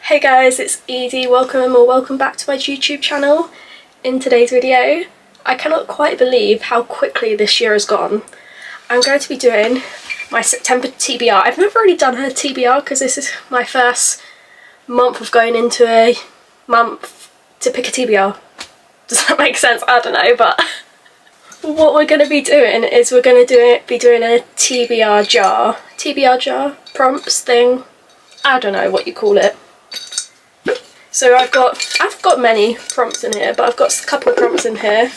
Hey guys, it's Edie. Welcome back to my YouTube channel. In today's video, I cannot quite believe how quickly this year has gone. I'm going to be doing my September TBR. I've never really done a TBR because this is my first month of going into a month to pick a TBR. Does that make sense? I don't know, but what we're going to be doing is we're going to be doing a TBR jar prompts thing. I don't know what you call it. So I've got many prompts in here, but I've got a couple of prompts in here.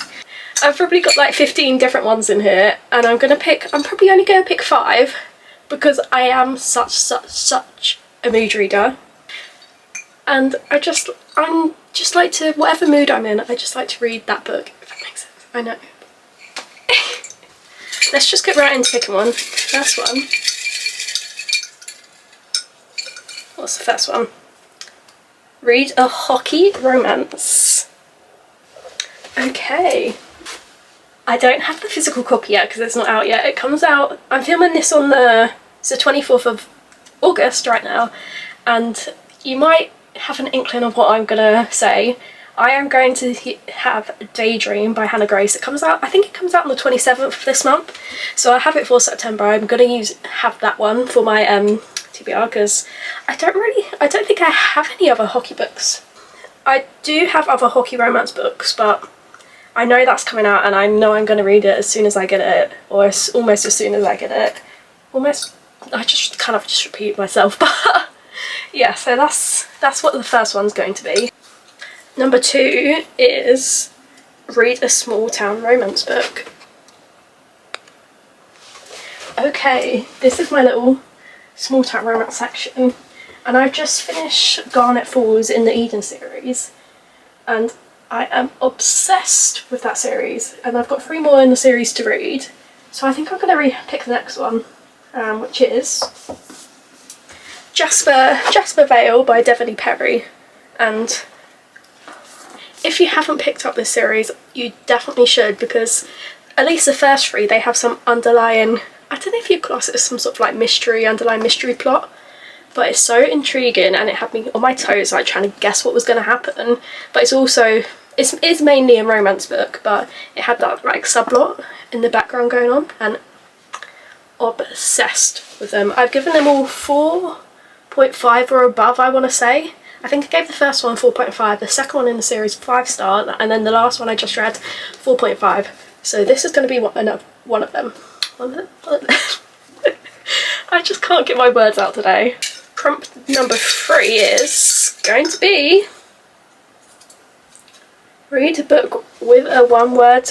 I've probably got like 15 different ones in here, and I'm probably only going to pick 5 because I am such a mood reader, and I'm just like to, whatever mood I'm in, I just like to read that book, if that makes sense. I know. Let's just get right into picking one. First one. What's the first one? Read a hockey romance. Okay. I don't have the physical copy yet because it's not out yet. It comes out, I'm filming this on it's the 24th of August right now, and you might have an inkling of what I'm gonna say. I am going to have Daydream by Hannah Grace. It comes out, I think it comes out on the 27th of this month, so I have it for September. I'm gonna have that one for my TBR because I don't think I have any other hockey books. I do have other hockey romance books, but I know that's coming out and I know I'm going to read it as soon as I get it, or almost as soon as I get it. I just kind of just repeat myself, but yeah, so that's what the first one's going to be. Number 2 is read a small town romance book. Okay, this is my little small town romance section, and I've just finished Garnet Falls in the Eden series, and I am obsessed with that series, and I've got 3 more in the series to read, so I think I'm going to pick the next one, which is Jasper Vale by Devoney Perry. And if you haven't picked up this series, you definitely should, because at least the first 3, they have some underlying, I don't know if you class it as some sort of like underlying mystery plot, but it's so intriguing and it had me on my toes, like trying to guess what was going to happen. But it's mainly a romance book, but it had that like subplot in the background going on, and obsessed with them. I've given them all 4.5 or above, I want to say. I think I gave the first one 4.5, the second one in the series 5-star, and then the last one I just read 4.5. So this is going to be one of them. I just can't get my words out today. Prompt number 3 is going to be read a book with a one-word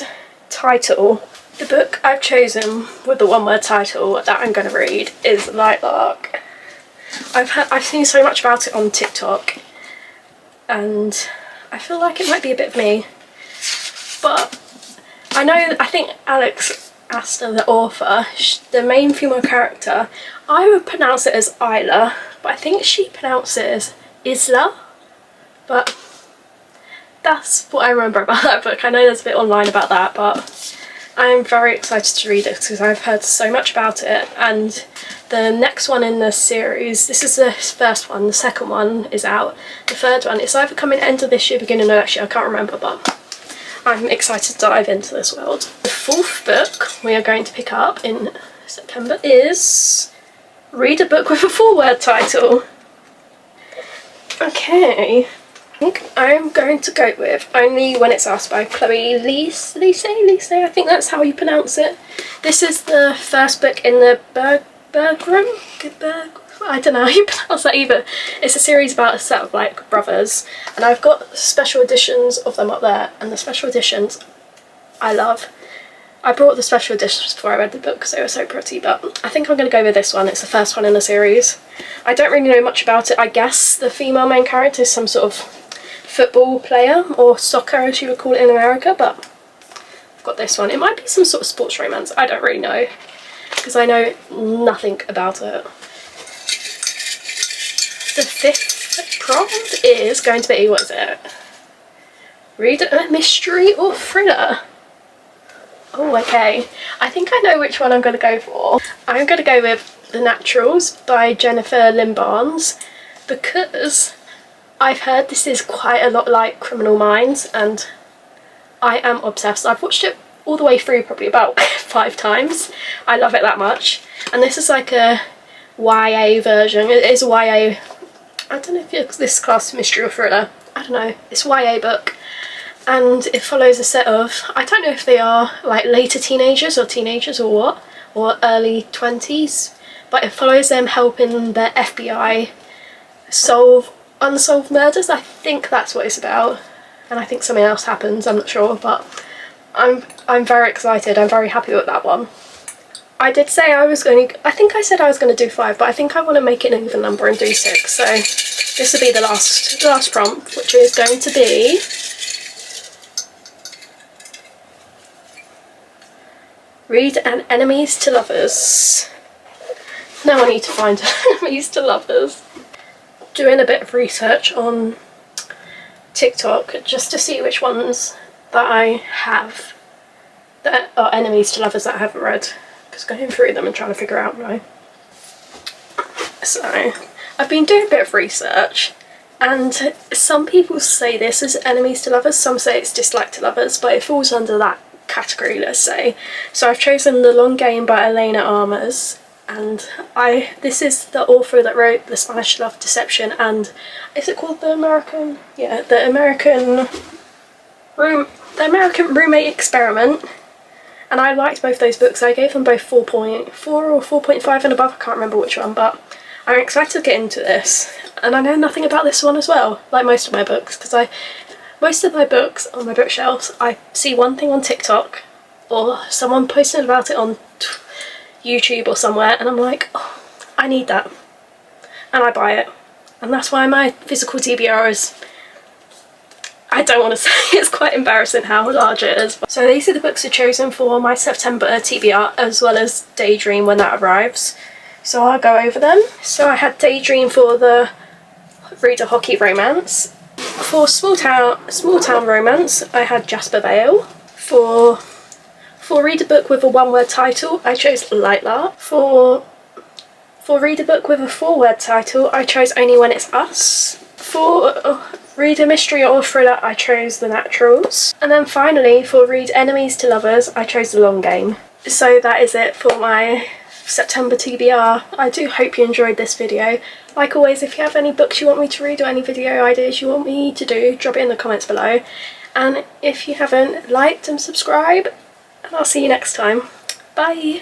title. The book I've chosen with the one-word title that I'm going to read is Lilac. I've seen so much about it on TikTok, and I feel like it might be a bit of me, but I think Alex Astor, the author, the main female character, I would pronounce it as Isla, but I think she pronounces it as Isla, but that's what I remember about that book. I know there's a bit online about that, but I'm very excited to read it because I've heard so much about it. And the next one in the series, this is the first one, the second one is out, the third one, it's either coming end of this year, beginning of next year, I can't remember, but I'm excited to dive into this world. The 4th book we are going to pick up in September is read a book with a 4-word title. Okay, I think I'm going to go with Only When It's Asked by Chloe Lise, I think that's how you pronounce it. This is the first book in the Bergrum? I don't know how you pronounce that either. It's a series about a set of like brothers, and I've got special editions of them up there, and the special editions I love. I brought the special editions before I read the book because they were so pretty, but I think I'm going to go with this one. It's the first one in the series. I don't really know much about it. I guess the female main character is some sort of football player, or soccer as you would call it in America, but I've got this one. It might be some sort of sports romance. I don't really know because I know nothing about it. The 5th prompt is going to be, what is it? Read a mystery or thriller. Oh, okay. I think I know which one I'm going to go for. I'm going to go with The Naturals by Jennifer Lynn Barnes, because I've heard this is quite a lot like Criminal Minds, and I am obsessed. I've watched it all the way through probably about 5 times. I love it that much. And this is like a YA version. It is a YA, I don't know if it's this class mystery or thriller. I don't know. It's a YA book. And it follows a set of, I don't know if they are like later teenagers or what, or early 20s, but it follows them helping the FBI solve unsolved murders. I think that's what it's about, and I think something else happens, I'm not sure, but I'm very excited. I'm very happy with that one. I did say I think I said I was going to do 5, but I think I want to make it an even number and do 6, so this will be the last prompt, which is going to be read an enemies to lovers. Now I need to find enemies to lovers. Doing a bit of research on TikTok just to see which ones that I have that are enemies to lovers that I haven't read, because going through them and trying to figure out why. So I've been doing a bit of research, and some people say this is enemies to lovers, some say it's dislike to lovers, but it falls under that category, let's say. So I've chosen The Long Game by Elena Armas, and this is the author that wrote The Spanish Love Deception, and is it called The American? Yeah, The American Roommate Experiment. And I liked both those books. I gave them both 4.4 or 4.5 and above, I can't remember which one, but I'm excited to get into this. And I know nothing about this one as well, like most of my books, because most of my books on my bookshelves, I see one thing on TikTok or someone posting about it on YouTube or somewhere, and I'm like, oh, I need that. And I buy it. And that's why my physical TBR is, I don't want to say, it's quite embarrassing how large it is. So these are the books I've chosen for my September TBR, as well as Daydream when that arrives. So I'll go over them. So I had Daydream for the Read a Hockey Romance. For Small Town Romance, I had Jasper Vale. For Read a Book with a one-word title, I chose Light Lark. For Read a Book with a 4-word title, I chose Only When It's Us. For Read a Mystery or Thriller, I chose The Naturals. And then finally, for Read Enemies to Lovers, I chose The Long Game. So that is it for my September TBR. I do hope you enjoyed this video. Like always, if you have any books you want me to read or any video ideas you want me to do, drop it in the comments below. And if you haven't, like and subscribe, and I'll see you next time. Bye!